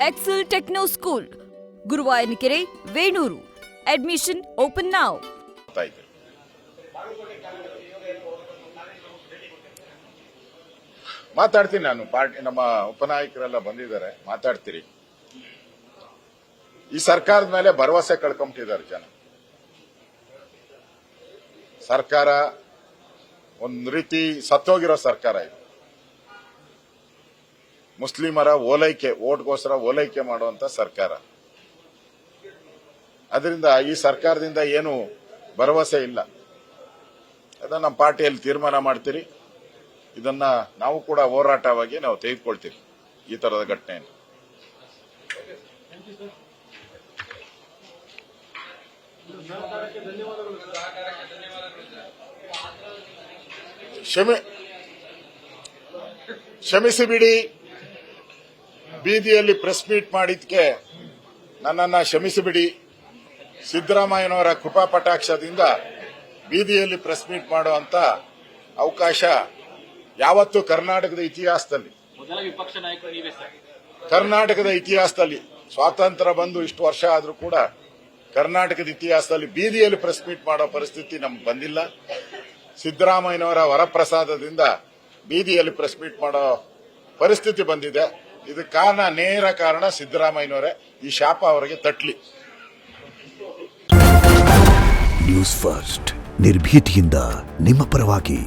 Excel Techno School, Guruvayanikere, Venuru. Admission open now. ಮಾತಾಡ್ತೀನಿ ನಾನು. Party ನಮ್ಮ ಉಪನಾಯಕರೆಲ್ಲ ಬಂದಿದ್ದಾರೆ, ಮಾತಾಡ್ತೀರಿ. ಈ ಸರ್ಕಾರದ ಮೇಲೆ ಭರವಸೆ ಕಳ್ಕೊಂಬಿಟ್ಟಿದ್ದಾರೆ ಜನ. ಸರ್ಕಾರ ಒಂದು ರೀತಿ ಸತ್ತೋಗಿರೋ ಸರ್ಕಾರ ಇದು. ಮುಸ್ಲಿಮರ ಓಲೈಕೆ, ಓಟ್ಗೋಸ್ಕರ ಓಲೈಕೆ ಮಾಡುವಂತ ಸರ್ಕಾರ. ಅದರಿಂದ ಈ ಸರ್ಕಾರದಿಂದ ಏನು ಭರವಸೆ ಇಲ್ಲ. ಅದನ್ನ ನಮ್ಮ ಪಾರ್ಟಿಯಲ್ಲಿ ತೀರ್ಮಾನ ಮಾಡ್ತೀರಿ. ಇದನ್ನ ನಾವು ಕೂಡ ಹೋರಾಟವಾಗಿ ನಾವು ತೆಗೆದುಕೊಳ್ತೀವಿ ಈ ತರದ ಘಟನೆಯನ್ನು. ಕ್ಷಮಿಸಿ ಬಿಡಿ. ಬೀದಿಯಲ್ಲಿ ಪ್ರೆಸ್ ಮೀಟ್ ಮಾಡಿದ್ಕೆ ನನ್ನನ್ನ ಕ್ಷಮಿಸಿಬಿಡಿ. ಸಿದ್ದರಾಮಯ್ಯನವರ ಕೃಪಾ ಕಟಾಕ್ಷದಿಂದ ಬೀದಿಯಲ್ಲಿ ಪ್ರೆಸ್ ಮೀಟ್ ಮಾಡುವಂತ ಅವಕಾಶ ಯಾವತ್ತೂ ಕರ್ನಾಟಕದ ಇತಿಹಾಸದಲ್ಲಿ, ಕರ್ನಾಟಕದ ಇತಿಹಾಸದಲ್ಲಿ ಸ್ವಾತಂತ್ರ್ಯ ಬಂದು ಇಷ್ಟು ವರ್ಷ ಆದ್ರೂ ಕೂಡ ಕರ್ನಾಟಕದ ಇತಿಹಾಸದಲ್ಲಿ ಬೀದಿಯಲ್ಲಿ ಪ್ರೆಸ್ ಮೀಟ್ ಮಾಡೋ ಪರಿಸ್ಥಿತಿ ನಮ್ಗೆ ಬಂದಿಲ್ಲ. ಸಿದ್ದರಾಮಯ್ಯನವರ ವರಪ್ರಸಾದದಿಂದ ಬೀದಿಯಲ್ಲಿ ಪ್ರೆಸ್ ಮೀಟ್ ಮಾಡೋ ಪರಿಸ್ಥಿತಿ ಬಂದಿದೆ. ಇದಕ್ಕೆ ಕಾರಣ, ನೇರ ಕಾರಣ ಸಿದ್ದರಾಮಯ್ಯನವರೇ. ಈ ಶಾಪ ಅವರಿಗೆ ತಟ್ಲಿ. ನ್ಯೂಸ್ ಫಸ್ಟ್, ನಿರ್ಭೀತಿಯಿಂದ ನಿಮ್ಮ ಪರವಾಗಿ.